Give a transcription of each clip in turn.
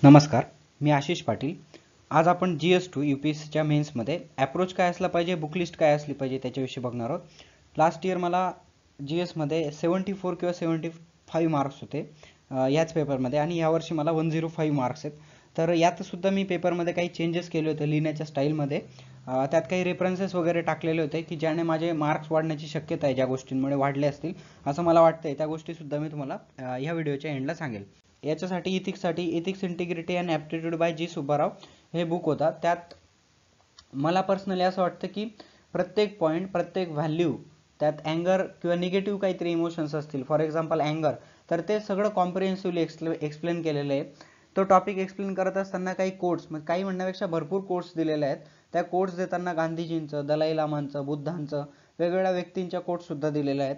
नमस्कार, मी आशिष पाटील। आज आपण GS2 UPSCच्या मेन्समध्ये अप्रोच काय असला पाहिजे, बुक लिस्ट काय असली पाहिजे त्याच्याविषयी बघणार आहोत। लास्ट इयर मला GS मध्ये 74 किंवा 75 मार्क्स होते याच पेपरमध्ये, आणि यावर्षी मला 105 मार्क्स आहेत। तर यात सुद्धा मी पेपरमध्ये काही चेंजेस केले होते लिहिण्याच्या स्टाईलमध्ये। त्यात काही रेफरन्सेस वगैरे टाकलेले होते की ज्याने माझे मार्क्स वाढण्याची शक्यता आहे, ज्या गोष्टींमुळे वाढले असतील असं मला वाटतंय। त्या गोष्टी सुद्धा मी तुम्हाला या व्हिडिओच्या एंडला सांगेल। याच्यासाठी ethics integrity and aptitude by G Subbarao हे बुक होता। त्यात मला पर्सनली असं वाटतं की प्रत्येक पॉईंट, प्रत्येक व्हॅल्यू, त्यात अँगर किंवा निगेटिव्ह काहीतरी इमोशन्स असतील, फॉर एक्झाम्पल अँगर, तर ते सगळं कॉम्प्रिहेन्सिव्हली एक्सप्लेन केलेलं आहे। तो टॉपिक एक्सप्लेन करत असताना काही कोट्स, म्हणजे काही म्हणण्यापेक्षा भरपूर कोट्स दिलेले आहेत। त्या कोट्स देताना गांधीजींचं, दलाई लामांचं, बुद्धांचं, वेगवेगळ्या व्यक्तींच्या कोट्स सुद्धा दिलेल्या आहेत।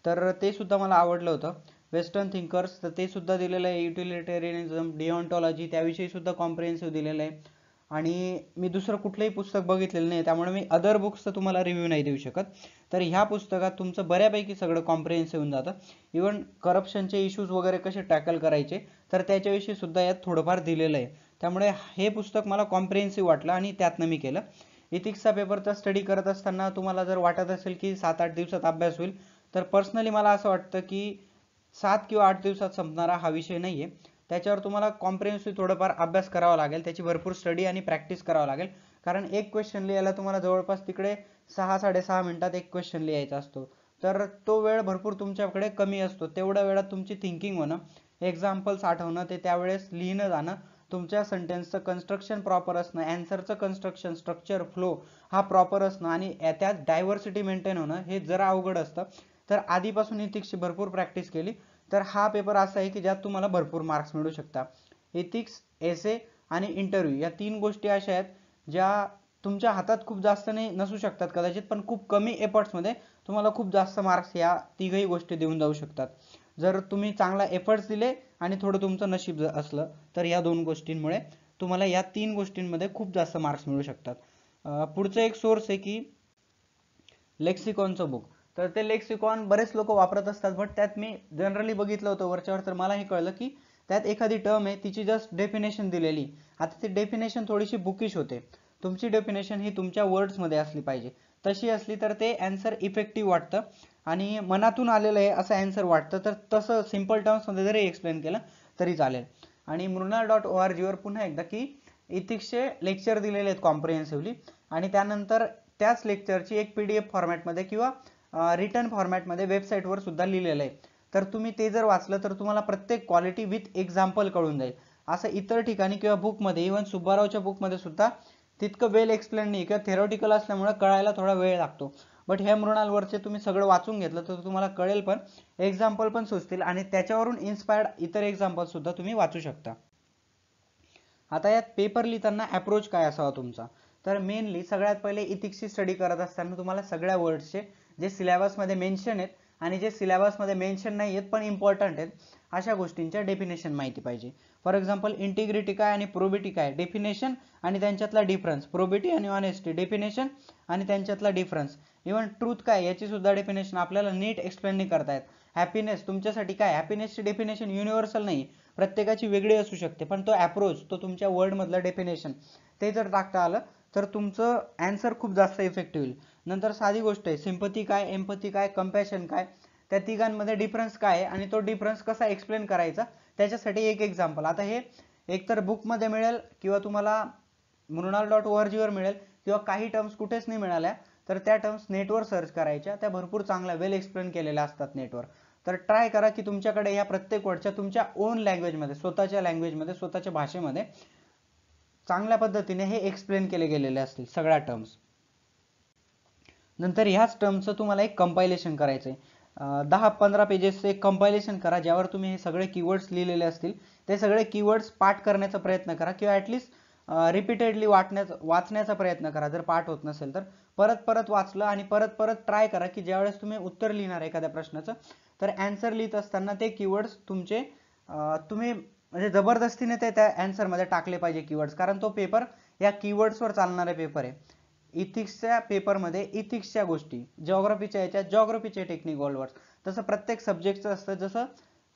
तर ते सुद्धा मला आवडलं होतं। वेस्टर्न थिंकर्स, तर ते सुद्धा दिलेलं आहे। युटिलिटेरियनिझम, डिओन्टॉलॉजी, त्याविषयी सुद्धा कॉम्प्रिहेन्सिव्ह दिलेलं आहे। आणि मी दुसरं कुठलंही पुस्तक बघितलेलं नाही, त्यामुळे मी अदर बुक्सचं तुम्हाला रिव्ह्यू नाही देऊ शकत। तर ह्या पुस्तकात तुमचं बऱ्यापैकी सगळं कॉम्प्रिहेन्सिव्ह होऊन जातं। इव्हन करप्शनचे इश्यूज वगैरे कसे टॅकल करायचे, तर त्याच्याविषयी सुद्धा यात थोडंफार दिलेलं आहे। त्यामुळे हे पुस्तक मला कॉम्प्रिहेन्सिव्ह वाटलं आणि त्यातनं मी केलं। इथिक्सचा पेपरचा स्टडी करत असताना तुम्हाला जर वाटत असेल की 7-8 दिवसात अभ्यास होईल, तर पर्सनली मला असं वाटतं की 7 किंवा 8 दिवसात संपणारा हा विषय नाहीये। त्याच्यावर तुम्हाला कॉम्प्रिहेन्सिव्ह थोडंफार अभ्यास करावा लागेल, त्याची भरपूर स्टडी आणि प्रॅक्टिस करावं लागेल। कारण एक क्वेश्चन लिहायला तुम्हाला जवळपास तिकडे 6-6.5 मिनिटात एक क्वेश्चन लिहायचा असतो। तर तो वेळ भरपूर तुमच्याकडे कमी असतो। तेवढ्या वेळात तुमची थिंकिंग होणं, एक्झाम्पल्स आठवणं, ते त्यावेळेस लिहिणं जाणं, तुमच्या सेंटेन्सचं कन्स्ट्रक्शन प्रॉपर असणं, अँसरचं कन्स्ट्रक्शन, स्ट्रक्चर, फ्लो हा प्रॉपर असणं, आणि त्यात डायव्हर्सिटी मेंटेन होणं हे जरा अवघड असतं। तर आधीपासून इथिक्सची भरपूर प्रॅक्टिस केली तर हा पेपर असा आहे की ज्यात तुम्हाला भरपूर मार्क्स मिळू शकतात। इथिक्स, एसे आणि इंटरव्ह्यू या 3 गोष्टी अशा आहेत ज्या तुमच्या हातात खूप जास्त नाही नसू शकतात कदाचित, पण खूप कमी एफर्ट्समध्ये तुम्हाला खूप जास्त मार्क्स या तिघही गोष्टी देऊन जाऊ शकतात। जर तुम्ही चांगला एफर्ट्स दिले आणि थोडं तुमचं नशीब असलं तर या 2 गोष्टींमुळे तुम्हाला या 3 गोष्टींमध्ये खूप जास्त मार्क्स मिळू शकतात। पुढचं एक सोर्स आहे की लेक्सिकॉनचं बुक। तर ते लेक्सिकॉन बरेच लोक वापरत असतात, बट त्यात मी जनरली बघितलं होतं वरच्यावर, तर मला हे कळलं की त्यात एखादी टर्म आहे तिची जस्ट डेफिनेशन दिलेली, आता ती डेफिनेशन थोडीशी बुकिश होते। तुमची डेफिनेशन ही तुमच्या वर्ड्समध्ये असली पाहिजे, तशी असली तर ते आन्सर इफेक्टिव्ह वाटतं आणि मनातून आलेलं आहे असं आन्सर वाटतं। तर तसं सिंपल टर्म्समध्ये जरी एक्सप्लेन केलं तरी चालेल। आणि mrunal.org वर पुन्हा एकदा की इथिक्सचे लेक्चर दिलेले आहेत कॉम्प्रिहेन्सिव्हली, आणि त्यानंतर त्याच लेक्चरची एक PDF फॉर्मॅटमध्ये किंवा रिटर्न फॉर्मॅटमध्ये वेबसाईटवर सुद्धा लिहिलेलं आहे। तर तुम्ही ते जर वाचलं तर तुम्हाला प्रत्येक क्वालिटी विथ एक्झाम्पल कळून जाईल। असं इतर ठिकाणी किंवा बुकमध्ये, इव्हन सुब्बारावच्या बुकमध्ये सुद्धा तितकं वेल एक्सप्लेन नाही, किंवा थेरॉटिकल असल्यामुळे कळायला थोडा वेळ लागतो। बट ह्या मृणालवरचे तुम्ही सगळं वाचून घेतलं तर तुम्हाला कळेल, पण एक्झाम्पल पण सुचतील आणि त्याच्यावरून इन्स्पायर्ड इतर एक्झाम्पल सुद्धा तुम्ही वाचू शकता। आता यात पेपर लिहिताना अप्रोच काय असावा तुमचा, तर मेनली सगळ्यात पहिले इथिक्सची स्टडी करत असताना तुम्हाला सगळ्या वर्ड्सचे जे सिलेबसमध्ये मेन्शन आहेत आणि जे सिलेबसमध्ये मेन्शन नाही आहेत पण इम्पॉर्टंट आहेत अशा गोष्टींच्या डेफिनेशन माहिती पाहिजे। फॉर एक्झाम्पल इंटिग्रिटी काय आणि प्रोबिटी काय, डेफिनेशन आणि त्यांच्यातला डिफरन्स, प्रोबिटी आणि ऑनेस्टी डेफिनेशन आणि त्यांच्यातला डिफरन्स, इव्हन ट्रूथ काय याची सुद्धा डेफिनेशन आपल्याला नीट एक्सप्लेन नाही करता येत। हॅपीनेस तुमच्यासाठी काय, हॅपीनेसची डेफिनेशन युनिव्हर्सल नाही, प्रत्येकाची वेगळी असू शकते, पण तो अप्रोच, तो तुमच्या वर्ड मधलं डेफिनेशन ते जर टाकता आलं तर तुमचं आन्सर खूप जास्त इफेक्टिव्ह होईल। नंतर साधी गोष्ट आहे, सिंपथी काय, एम्पथी काय, कंपॅशन काय, त्या तिघांमध्ये डिफरन्स काय आहे आणि तो डिफरन्स कसा एक्सप्लेन करायचा त्याच्यासाठी एक एक्झाम्पल। आता हे एकतर बुकमध्ये मिळेल किंवा तुम्हाला mrunal.org वर मिळेल, किंवा काही टर्म्स कुठेच नाही मिळाल्या तर त्या टर्म्स नेटवर सर्च करायच्या, त्या भरपूर चांगल्या वेल एक्सप्लेन केलेल्या असतात नेटवर। तर ट्राय करा की तुमच्याकडे या प्रत्येक वर्डच्या तुमच्या ओन लँग्वेजमध्ये, स्वतःच्या लँग्वेजमध्ये, स्वतःच्या भाषेमध्ये चांगल्या पद्धतीने हे एक्सप्लेन केले गेलेले असतील सगळ्या टर्म्स। नंतर ह्याच टर्मचं तुम्हाला एक कंपायलेशन करायचं आहे। 10-15 पेजेसचं एक कंपायलेशन करा, ज्यावर तुम्ही हे सगळे कीवर्ड्स लिहिलेले असतील, ते सगळे कीवर्ड्स पाठ करण्याचा प्रयत्न करा, किंवा ॲटलिस्ट रिपीटेडली वाचण्याचा प्रयत्न करा। जर पाठ होत नसेल तर परत परत वाचलं आणि परत परत ट्राय करा की ज्यावेळेस तुम्ही उत्तर लिहिणार एखाद्या प्रश्नाचं, तर आन्सर लिहित असताना ते कीवर्ड्स तुमचे तुम्ही म्हणजे जबरदस्तीने ते त्या आन्सरमध्ये टाकले पाहिजे कीवर्ड्स, कारण तो पेपर या कीवर्ड्सवर चालणारा पेपर आहे। इथिक्सच्या पेपरमध्ये इथिक्सच्या गोष्टी, जिओग्राफीच्या याच्यात जिओग्राफीचे टेक्निकल वर्ड्स, तसं प्रत्येक सब्जेक्टचं असतं। जसं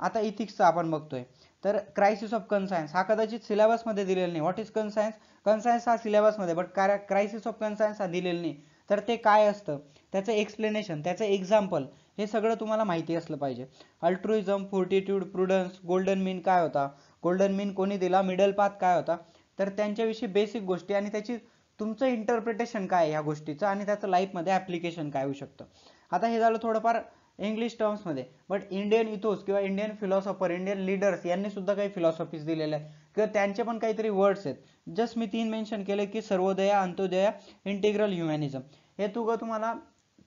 आता इथिक्सचं आपण बघतोय तर क्रायसिस ऑफ कन्सायन्स हा कदाचित सिलेबसमध्ये दिलेला नाही. व्हॉट इज कन्सायन्स, कन्सायन्स हा सिलेबसमध्ये, बट क्रायसिस ऑफ कन्सायन्स हा दिलेला नाही. तर ते काय असतं, त्याचं एक्सप्लेनेशन, त्याचं एक्झाम्पल, हे सगळं तुम्हाला माहिती असलं पाहिजे. अल्ट्रुइझम, फोर्टिट्यूड, प्रुडन्स, गोल्डन मीन काय होता, गोल्डन मीन कोणी दिला, मिडल पाथ काय होता, तर त्यांच्याविषयी बेसिक गोष्टी आणि त्याची तुमचं इंटरप्रिटेशन काय ह्या गोष्टीचं आणि त्याचं लाईफमध्ये ॲप्लिकेशन काय होऊ शकतं. आता हे झालं थोडंफार इंग्लिश टर्म्समध्ये, बट इंडियन इथोस किंवा इंडियन फिलॉसॉफर, इंडियन लीडर्स यांनी सुद्धा काही फिलॉसॉफीज दिलेल्या आहेत किंवा त्यांचे पण काहीतरी वर्ड्स आहेत. जस्ट मी 3 मेन्शन केले की सर्वोदया, अंत्योदया, इंटिग्रल ह्युमॅनिझम. हे तुम्हाला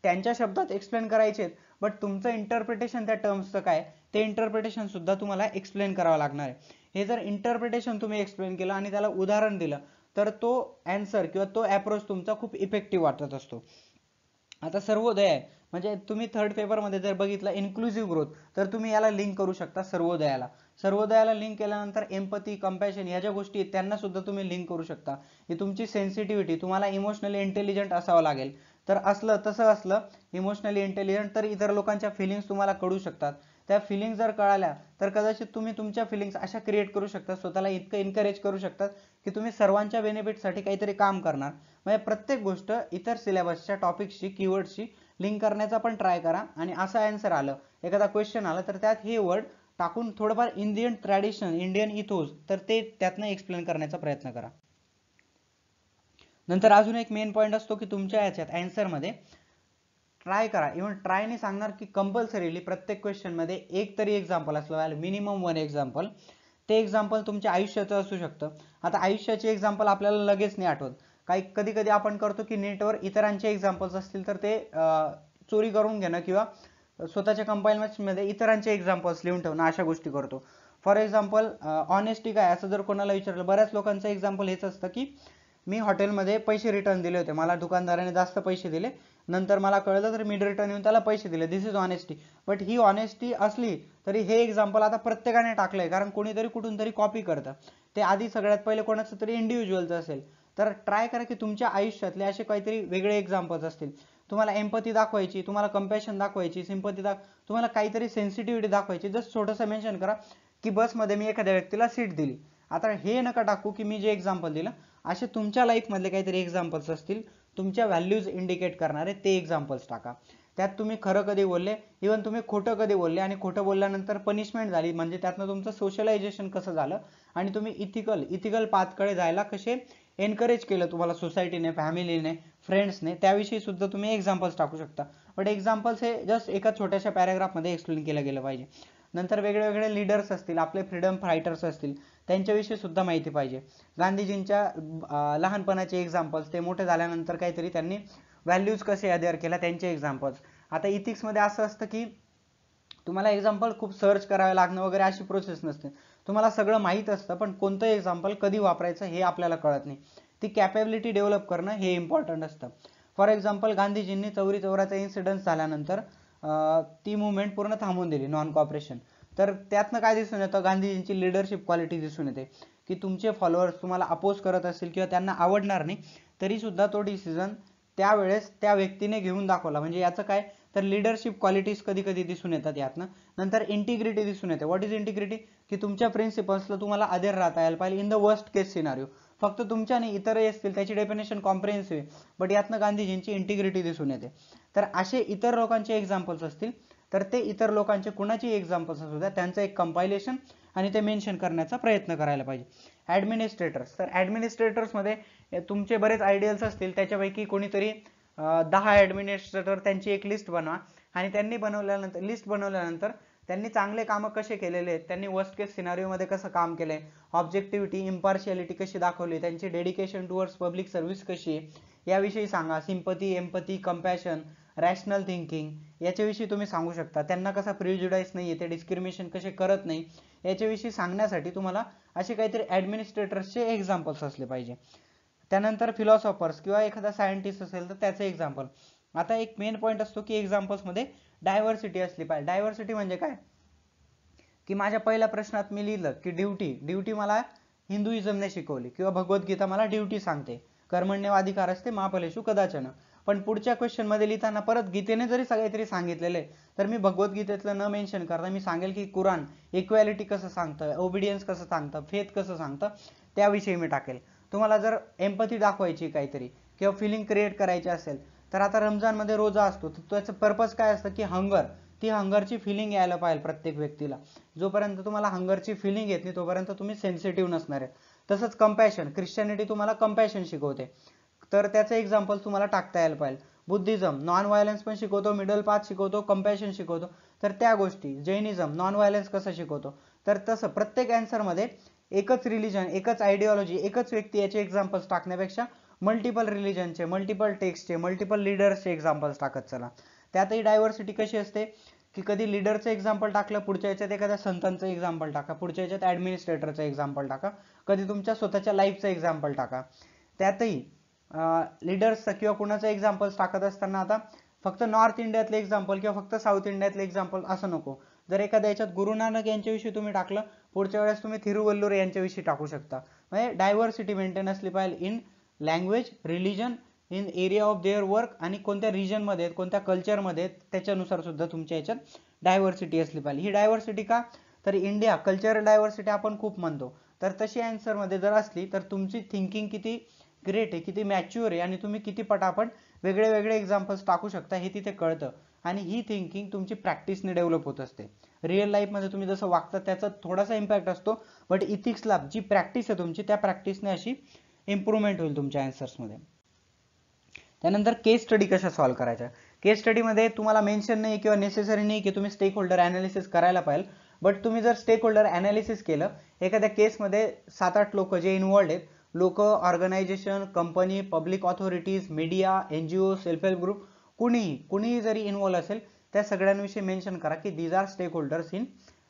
त्यांच्या शब्दात एक्सप्लेन करायचे आहेत, बट तुमचं इंटरप्रिटेशन त्या टर्म्सचं काय ते इंटरप्रिटेशन सुद्धा तुम्हाला एक्सप्लेन करावं लागणार आहे. हे जर इंटरप्रिटेशन तुम्ही एक्सप्लेन केलं आणि त्याला उदाहरण दिलं तर तो आन्सर किंवा तो अप्रोच तुमचा खूप इफेक्टिव्ह वाटत असतो. आता सर्वोदय आहे म्हणजे तुम्ही थर्ड पेपरमध्ये जर बघितलं इन्क्लुझिव्ह ग्रोथ, तर तुम्ही याला लिंक करू शकता सर्वोदयाला. सर्वोदयाला लिंक केल्यानंतर एम्पथी, कंपॅशन या ज्या गोष्टी आहेत त्यांना सुद्धा तुम्ही लिंक करू शकता. ही तुमची सेन्सिटिव्हिटी, तुम्हाला इमोशनली इंटेलिजंट असावं लागेल, तर तसं असलं इमोशनली इंटेलिजंट, तर इतर लोकांच्या फिलिंग्स तुम्हाला कळू शकतात. त्या फिलिंग्स जर कळाल्या तर कदाचित तुम्ही तुमच्या फिलिंग्स अशा क्रिएट करू शकता, स्वतःला इतकं एनकरेज करू शकतात की तुम्ही सर्वांच्या बेनिफिटसाठी काहीतरी काम करणार. म्हणजे प्रत्येक गोष्ट इतर सिलेबसच्या टॉपिक्सशी, कीवर्डशी लिंक करण्याचा पण ट्राय करा. आणि असं आन्सर आलं, एखादा क्वेश्चन आला, तर त्यात हे वर्ड टाकून थोडंफार इंडियन ट्रॅडिशन, इंडियन इथोस, तर ते त्यातनं एक्सप्लेन करण्याचा प्रयत्न करा. नंतर अजून एक मेन पॉईंट असतो की तुमच्या याच्यात आन्सरमध्ये ट्राय करा, इव्हन ट्राय नाही सांगणार की कंपल्सरीली प्रत्येक क्वेश्चनमध्ये एक तरी एक्झाम्पल असलं पाहिजे, मिनिमम 1 एक्झाम्पल. ते एक्झाम्पल तुमच्या आयुष्याचं असू शकतं. आता आयुष्याचे एक्झाम्पल आपल्याला लगेच नाही आठवत, कधी कधी आपण करतो की नेटवर इतरांचे एक्झाम्पल्स असतील तर ते चोरी करून घेणं किंवा स्वतःच्या कंपाइलमेंट्समध्ये इतरांचे एक्झाम्पल्स लिहून ठेवणं, अशा गोष्टी करतो. फॉर एक्झाम्पल ऑनेस्टी काय, असं जर कोणाला विचारलं, बऱ्याच लोकांचं एक्झाम्पल हेच असतं की मी हॉटेलमध्ये पैसे रिटर्न दिले होते, मला दुकानदाराने जास्त पैसे दिले, नंतर मला कळलं तर मी रिटर्न येऊन त्याला पैसे दिले, दिस इज ऑनेस्टी. बट ही ऑनेस्टी असली तरी हे एक्झाम्पल आता प्रत्येकाने टाकलंय, कारण कोणीतरी कुठून तरी कॉपी करतं. ते आधी सगळ्यात पहिले कोणाचं तरी इंडिव्हिज्युअलचं असेल. तर ट्राय करा की तुमच्या आयुष्यातले असे काहीतरी वेगळे एक्झाम्पल्स असतील. तुम्हाला एम्पथी दाखवायची, तुम्हाला कंपॅशन दाखवायची, सिंपथी तुम्हाला काहीतरी सेन्सिटिव्हिटी दाखवायची, जस्ट छोटंसं मेन्शन करा की बसमध्ये मी एखाद्या व्यक्तीला सीट दिली. आता हे नका टाकू की मी जे एक्झाम्पल दिलं, असे तुमच्या लाईफमधले काहीतरी एक्झाम्पल्स असतील, तुमच्या व्हॅल्यूज इंडिकेट करणारे, ते एक्झाम्पल्स टाका. त्यात तुम्ही खरं कधी बोलले, इव्हन तुम्ही खोटं कधी बोलले, आणि खोटं बोलल्यानंतर पनिशमेंट झाली, म्हणजे त्यातनं तुमचं सोशलायझेशन कसं झालं आणि तुम्ही इथिकल पाथकडे जायला कसे एनकरेज केलं तुम्हाला सोसायटीने, फॅमिलीने, फ्रेंड्सने, त्याविषयी सुद्धा तुम्ही एक्झाम्पल्स टाकू शकता. बट एक्झाम्पल्स हे जस्ट एका छोट्याशा पॅराग्राफमध्ये एक्सप्लेन केलं गेलं पाहिजे. नंतर वेगळे लीडर्स असतील, आपले फ्रीडम फायटर्स असतील, त्यांच्याविषयी सुद्धा माहिती पाहिजे. गांधीजींच्या लहानपणाचे एक्झाम्पल्स, ते मोठे झाल्यानंतर काहीतरी त्यांनी व्हॅल्यूज कसे अडेअर केला, त्यांचे एक्झाम्पल्स. आता इथिक्समध्ये असं असतं की तुम्हाला एक्झाम्पल खूप सर्च करावं लागणं वगैरे अशी प्रोसेस नसते, तुम्हाला सगळं माहीत असतं, पण कोणतं एक्झाम्पल कधी वापरायचं हे आपल्याला कळत नाही. ती कॅपेबिलिटी डेव्हलप करणं हे इम्पॉर्टंट असतं. फॉर एक्झाम्पल गांधीजींनी चौरी चौराचा इन्सिडन्स झाल्यानंतर ती मुवमेंट पूर्ण थांबवून दिली, नॉन कॉपरेशन. तर त्यातनं काय दिसून येतं, गांधीजींची लिडरशिप क्वालिटी दिसून येते की तुमचे फॉलोअर्स तुम्हाला अपोज करत असतील किंवा त्यांना आवडणार नाही, तरी सुद्धा तो डिसिजन त्यावेळेस त्या व्यक्तीने घेऊन दाखवला. म्हणजे याचं काय, तर लिडरशिप क्वालिटीज कधी कधी दिसून येतात यातनं. नंतर इंटिग्रिटी दिसून येते. व्हॉट इज इंटिग्रिटी, की तुमच्या प्रिन्सिपल्सला तुम्हाला अधेर राहता यायला पाहिजे in the worst case scenario. फक्त तुमच्या नाही, इतरही असतील, त्याची डेफिनेशन कॉम्प्रिहेन्सिव्ह, बट यातनं गांधीजींची इंटिग्रिटी दिसून येते. तर असे इतर लोकांचे एक्झाम्पल्स असतील, तर ते इतर लोकांचे कुणाची एक्झाम्पल्स असू द्या, त्यांचं एक कंपायलेशन आणि ते मेन्शन करण्याचा प्रयत्न करायला पाहिजे. ॲडमिनिस्ट्रेटर्स, तर ॲडमिनिस्ट्रेटर्समध्ये तुमचे बरेच आयडियल्स असतील, त्याच्यापैकी कोणीतरी 10 ॲडमिनिस्ट्रेटर, त्यांची एक लिस्ट बनवा आणि त्यांनी लिस्ट बनवल्यानंतर त्यांनी चांगले कामं कसे केलेले आहेत, त्यांनी वर्स्ट केस सिनारिओमध्ये कसं काम केलंय, ऑब्जेक्टिव्हिटी, इम्पार्शियालिटी कशी दाखवली, त्यांची डेडिकेशन टुवर्ड्स पब्लिक सर्व्हिस कशी आहे, याविषयी सांगा. Sympathy, empathy, compassion, rational thinking याच्याविषयी तुम्ही सांगू शकता. त्यांना कसा प्रिज्युडाइस नाही आहे, ते डिस्क्रिमिनेशन कसे करत नाही, याच्याविषयी सांगण्यासाठी तुम्हाला असे काहीतरी ॲडमिनिस्ट्रेटर्सचे एक्झाम्पल्स असले पाहिजे. त्यानंतर फिलॉसॉफर्स किंवा एखादा सायंटिस्ट असेल तर त्याचे एक्झाम्पल. आता एक मेन पॉईंट असतो की एक्झाम्पल्समध्ये डायव्हर्सिटी असली पाहिजे. डायव्हर्सिटी म्हणजे काय, की माझ्या पहिल्या प्रश्नात मी लिहिलं की ड्युटी मला हिंदुइझमने शिकवली किंवा भगवद्गीता मला ड्युटी सांगते, कर्मण्येवाधिकार असते मा फलेषु कदाचन. पण पुढच्या क्वेश्चन मध्ये लिहिताना परत गीतेने जरी काहीतरी सांगितलेलं आहे तर मी भगवद्गीतेतलं न मेन्शन करता मी सांगेल की कुराण इक्वॅलिटी कसं सांगतं, ओबिडियन्स कसं सांगतं, फेथ कसं सांगतं, त्याविषयी मी टाकेल. तुम्हाला जर एम्पथी दाखवायची काहीतरी किंवा फिलिंग क्रिएट करायची असेल तर आता रमजान मध्ये रोजा असतो तर त्याचं पर्पज काय असतं की ती हंगरची फिलिंग यायला पाहिजे प्रत्येक व्यक्तीला. जोपर्यंत तुम्हाला हंगरची फिलिंग येत नाही तोपर्यंत तुम्ही सेन्सिटिव्ह नसणार आहे. तसंच कंपॅशन, ख्रिश्चनिटी तुम्हाला कंपॅशन शिकवते तर त्याचं एक्झाम्पल तुम्हाला टाकता यायला पाहिजे. बुद्धिझम नॉन व्हायलन्स पण शिकवतो, मिडल पाथ शिकवतो, कंपॅशन शिकवतो, तर त्या गोष्टी. जैनिझम नॉन व्हायलन्स कसं शिकवतो, तर तसं प्रत्येक आन्सर मध्ये एकच रिलीजन, एकच आयडिओलॉजी, एकच व्यक्ती याचे एक्झाम्पल्स टाकण्यापेक्षा मल्टिपल रिलीजनचे, मल्टिपल टेक्स्टचे, मल्टिपल लीडर्सचे एक्झाम्पल्स टाकत चला. त्यातही डायव्हर्सिटी कशी असते की कधी लीडरचं एक्झाम्पल टाकलं, पुढच्या याच्यात एखाद्या संतांचं एक्झाम्पल टाका, पुढच्या याच्यात ऍडमिनिस्ट्रेटरचं एक्झाम्पल टाका, कधी तुमच्या स्वतःच्या लाईफचं एक्झाम्पल टाका. त्यातही लीडर्सचं किंवा कुणाचं एक्झाम्पल्स टाकत असताना आता फक्त नॉर्थ इंडियातले एक्झाम्पल किंवा फक्त साऊथ इंडियातले एक्झाम्पल असं नको. जर एखाद्या याच्यात गुरु नानक यांच्याविषयी तुम्ही टाकलं, पुढच्या वेळेस तुम्ही थिरुवल्लुर यांच्याविषयी टाकू शकता. म्हणजे डायव्हर्सिटी मेंटेन असली पाहिजे in language, religion, in area of their work आणि कोणत्या रिजनमध्ये, कोणत्या कल्चरमध्ये, त्याच्यानुसार सुद्धा तुमच्या याच्यात डायव्हर्सिटी असली पाहिजे. ही डायव्हर्सिटी का, तर इंडिया कल्चरल डायव्हर्सिटी आपण खूप म्हणतो, तर तशी आन्सर मध्ये जर असली तर तुमची थिंकिंग किती ग्रेट आहे, किती मॅच्युअर आहे आणि तुम्ही किती पटापट वेगळे वेगळे एक्झाम्पल्स टाकू शकता हे तिथे कळतं. आणि ही थिंकिंग तुमची प्रॅक्टिसने डेव्हलप होत असते. रिअल लाईफमध्ये तुम्ही जसं वागता त्याचा थोडासा इम्पॅक्ट असतो, बट इथिक्सला जी प्रॅक्टिस आहे तुमची त्या प्रॅक्टिसने अशी इम्प्रूव्हमेंट होईल तुमच्या आन्सर्समध्ये. त्यानंतर केस स्टडी कशा सॉल्व्ह करायच्या. केस स्टडीमध्ये तुम्हाला मेन्शन नाही किंवा नेसेसरी नाही की तुम्ही स्टेक होल्डर ॲनालिसिस करायला पाहिजे, बट तुम्ही जर स्टेक होल्डर ॲनालिसिस केलं, एखाद्या केसमध्ये 7-8 लोक जे इन्व्हॉल्ड आहेत, लोक, organisation, company, public authorities, media, NGO, self help group, कुणीही जरी इन्व्हॉल्व असेल त्या सगळ्यांविषयी मेन्शन करा की these are stakeholders in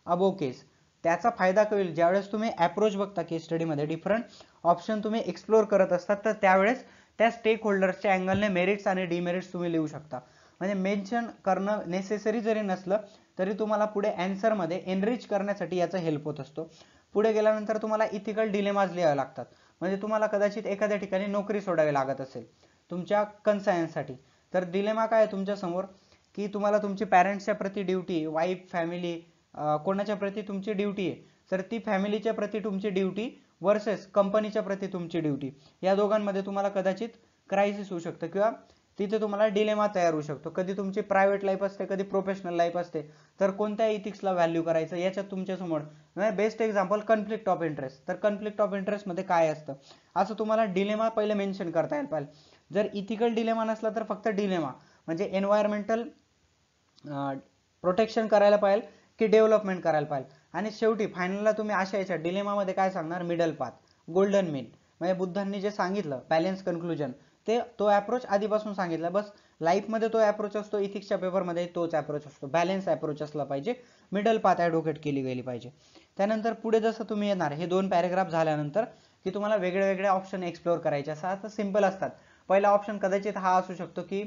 above case. त्याचा फायदा होईल ज्यावेळेस तुम्ही अप्रोच बघता केस स्टडीमध्ये, डिफरंट ऑप्शन तुम्ही एक्सप्लोर करत असतात, तर त्यावेळेस त्या स्टेक होल्डर्सच्या अँगलने मेरिट्स आणि डिमेरिट्स तुम्ही लिहू शकता. म्हणजे मेन्शन करणं नेसेसरी जरी नसलं तरी तुम्हाला पुढे आन्सरमध्ये एनरिच करण्यासाठी याचा हेल्प होत असतो. पुढे गेल्यानंतर तुम्हाला इथिकल डिलेमाज लिहावे लागतात. म्हणजे तुम्हाला कदाचित एखाद्या ठिकाणी नोकरी सोडावी लागत असेल तुमच्या कन्सायन्ससाठी, तर डिलेमा काय आहे तुमच्या समोर की तुम्हाला तुमची पॅरेंट्सच्या प्रती ड्युटी, वाईफ, फॅमिली, कोणाच्या प्रती तुमची ड्युटी आहे, तर ती फॅमिलीच्या प्रती तुमची ड्युटी वर्सेस कंपनीच्या प्रती तुमची ड्युटी, या दोघांमध्ये तुम्हाला कदाचित क्रायसिस होऊ शकतं किंवा तिथे तुम्हाला डिलेमा तयार होऊ शकतो. कधी तुमची प्रायव्हेट लाईफ असते, कधी प्रोफेशनल लाईफ असते, तर कोणत्या इथिक्सला व्हॅल्यू करायचं याच्यात तुमच्या समोर. Best example conflict of interest, तर कन्फ्लिक्ट ऑफ इंटरेस्ट मध्ये काय असतं असं तुम्हाला डिलेमा पहिले मेन्शन करता यायला पाहिजे. जर इथिकल डिलेमा नसला तर फक्त डिलेमा, म्हणजे एन्व्हायरमेंटल प्रोटेक्शन करायला पाहिजे की डेव्हलपमेंट करायला पाहिजे. आणि शेवटी फायनलला तुम्ही अशा याच्या डिलेमामध्ये काय सांगणार, मिडल पाथ, गोल्डन मीन. म्हणजे बुद्धांनी जे सांगितलं बॅलन्स कन्क्लुजन, तो अप्रोच आधीपासून सांगितलं, बस लाईफमध्ये तो अप्रोच असतो, इथिक्सच्या पेपरमध्ये तोच अप्रोच असतो. बॅलन्स अप्रोच असला पाहिजे, मिडल पाथ ॲडव्होकेट केली गेली पाहिजे. त्यानंतर पुढे जसं तुम्ही येणार, हे 2 पॅरेग्राफ झाल्यानंतर की तुम्हाला वेगळे वेगळे ऑप्शन एक्सप्लोर करायचे असतात, सिंपल असतात. पहिला ऑप्शन कदाचित हा असू शकतो की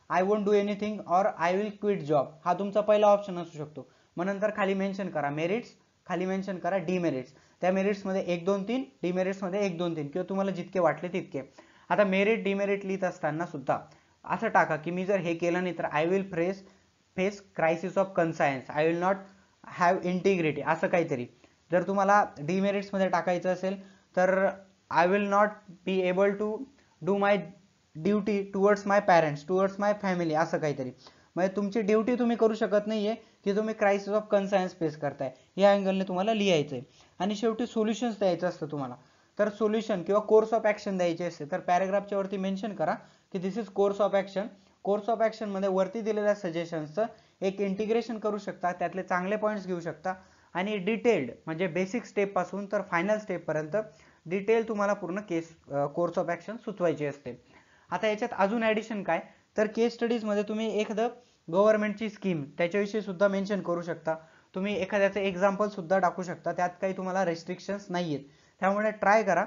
आय वोंट डू एनिथिंग और आय विल क्विट जॉब, हा तुमचा पहिला ऑप्शन असू शकतो. मग नंतर खाली मेन्शन करा मेरिट्स, खाली मेन्शन करा डिमेरिट्स. त्या मेरिट्समध्ये 1, 2, 3, डिमेरिट्समध्ये 1, 2, 3 किंवा तुम्हाला जितके वाटले तितके. आता मेरिट डिमेरिट लिहित असताना सुद्धा असं टाका की मी जर हे केलं नाही तर I will face crisis of conscience, I will not have integrity, असं काहीतरी. जर तुम्हाला डिमेरिट्स मध्ये टाकायचं असेल तर I will not be able to do my duty towards my parents, towards my family, असं काहीतरी. म्हणजे तुमची ड्युटी तुम्ही करू शकत नाहीये की तुम्ही क्रायसिस ऑफ कन्सायन्स फेस करताय, या अँगलने तुम्हाला लिहायचंय. आणि शेवटी सोल्युशन्स द्यायचं असतं तुम्हाला, तर सोल्युशन किंवा कोर्स ऑफ ऍक्शन द्यायचे असते, तर पॅरेग्राफच्या वरती मेन्शन करा की this is course of action. Course of action मध्ये वरती दिलेल्या सजेशन्सचं एक इंटिग्रेशन करू शकता, त्यातले चांगले पॉईंट्स घेऊ शकता आणि डिटेल्ड म्हणजे बेसिक स्टेप पासून तर फायनल स्टेप पर्यंत डिटेल तुम्हाला पूर्ण कोर्स ऑफ ऍक्शन सुचवायची असते. आता याच्यात अजून ऍडिशन काय, तर केस स्टडीज मध्ये तुम्ही एखादं गव्हर्नमेंटची स्कीम त्याच्याविषयी सुद्धा मेन्शन करू शकता, तुम्ही एखाद्याचं एक्झाम्पल सुद्धा टाकू शकता, त्यात काही तुम्हाला रेस्ट्रिक्शन्स नाहीयेत. त्यामुळे ट्राय करा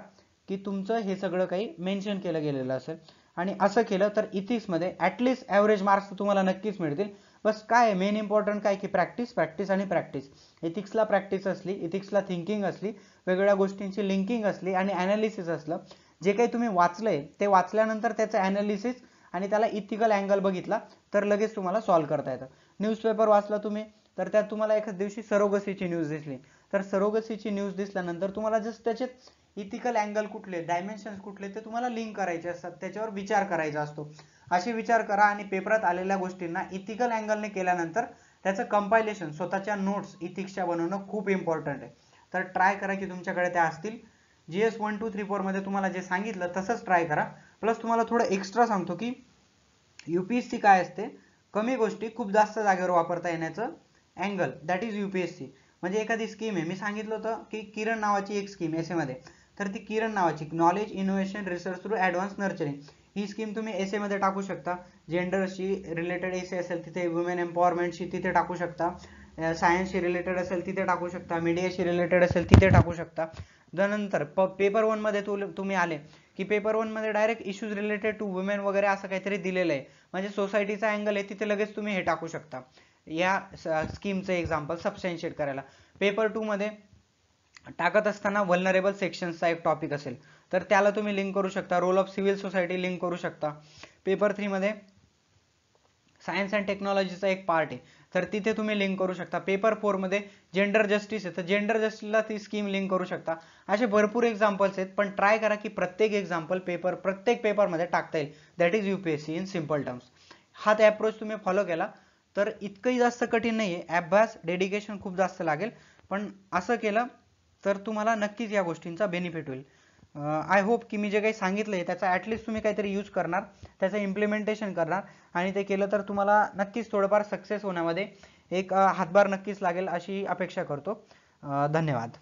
की तुमचं हे सगळं काही मेन्शन केलं गेलेलं असेल. आणि असं केलं तर इथिक्समध्ये ॲटलिस्ट ॲव्हरेज मार्क्स तुम्हाला नक्कीच मिळतील. बस काय मेन इम्पॉर्टंट काय की प्रॅक्टिस, प्रॅक्टिस आणि प्रॅक्टिस. इथिक्सला प्रॅक्टिस असली, इथिक्सला थिंकिंग असली, वेगवेगळ्या गोष्टींची लिंकिंग असली आणि ॲनालिसिस असलं, जे काही तुम्ही वाचलंय ते वाचल्यानंतर त्याचं ॲनालिसिस आणि त्याला इथिकल अँगल बघितला तर लगेच तुम्हाला सॉल्व्ह करता येतं. न्यूजपेपर वाचला तुम्ही तर त्यात तुम्हाला एखाद दिवशी सरोगसीची न्यूज दिसली, तर सरोगसीची न्यूज दिसल्यानंतर तुम्हाला जस्ट त्याचे इथिकल अँगल कुठले, डायमेन्शन्स कुठले ते तुम्हाला लिंक करायचे असतात, त्याच्यावर विचार करायचा असतो. असे विचार करा आणि पेपरात आलेल्या गोष्टींना इथिकल अँगलने केल्यानंतर त्याचं कंपायलेशन, स्वतःच्या नोट्स इथिक्सच्या बनवणं खूप इम्पॉर्टंट आहे. तर ट्राय करा की तुमच्याकडे त्या असतील. GS 1 2 3 4 मध्ये तुम्हाला जे सांगितलं तसंच ट्राय करा. प्लस तुम्हाला थोडं एक्स्ट्रा सांगतो की UPSC काय असते, कमी गोष्टी खूप जास्त जागेवर वापरता येण्याचं अँगल, दॅट इज UPSC. म्हणजे एखादी स्कीम आहे, मी सांगितलं होतं की किरण नावाची एक स्कीम एसे मध्ये, तर ती किरण नावाची knowledge innovation research through advance nurturing ही स्कीम तुम्ही एसे मध्ये टाकू शकता. जेंडरशी रिलेटेड एसे असेल तिथे, वुमेन एम्पॉवरमेंटशी तिथे टाकू शकता, सायन्सशी रिलेटेड असेल तिथे टाकू शकता, मीडियाशी रिलेटेड असेल तिथे टाकू शकता. त्यानंतर पेपर 1 मध्ये तुम्ही आले की पेपर 1 मध्ये direct issues related to women वगैरे असं काहीतरी दिलेलं आहे, म्हणजे सोसायटीचा अँगल आहे, तिथे लगेच तुम्ही हे टाकू शकता या स्कीमचं एक्झाम्पल सबस्टॅन्शिएट करायला. पेपर 2 मध्ये टाकत असताना व्हल्नरेबल सेक्शन्सचा एक टॉपिक असेल तर त्याला तुम्ही लिंक करू शकता, role of civil society link करू शकता. पेपर 3 मध्ये सायन्स अँड टेक्नॉलॉजीचा एक पार्ट आहे तर तिथे तुम्ही लिंक करू शकता. पेपर 4 मध्ये जेंडर जस्टिस आहे तर जेंडर जस्टिसला ती स्कीम लिंक करू शकता. असे भरपूर एक्झाम्पल्स आहेत, पण ट्राय करा की प्रत्येक एक्झाम्पल प्रत्येक पेपरमध्ये टाकता येईल. That is UPSC in simple terms. हा ते अप्रोच तुम्ही फॉलो केला तर इतकंही जास्त कठीण नाही आहे. अभ्यास, डेडिकेशन खूप जास्त लागेल, पण असं केलं तर तुम्हाला नक्कीच या गोष्टींचा बेनिफिट होईल. आय होप की मी जे काही सांगितलंय त्याचा ॲटलिस्ट तुम्ही काहीतरी यूज करणार, त्याचं इम्प्लिमेंटेशन करणार आणि ते केलं तर तुम्हाला नक्कीच थोडंफार सक्सेस होण्यामध्ये एक हातभार नक्कीच लागेल अशी अपेक्षा करतो. धन्यवाद.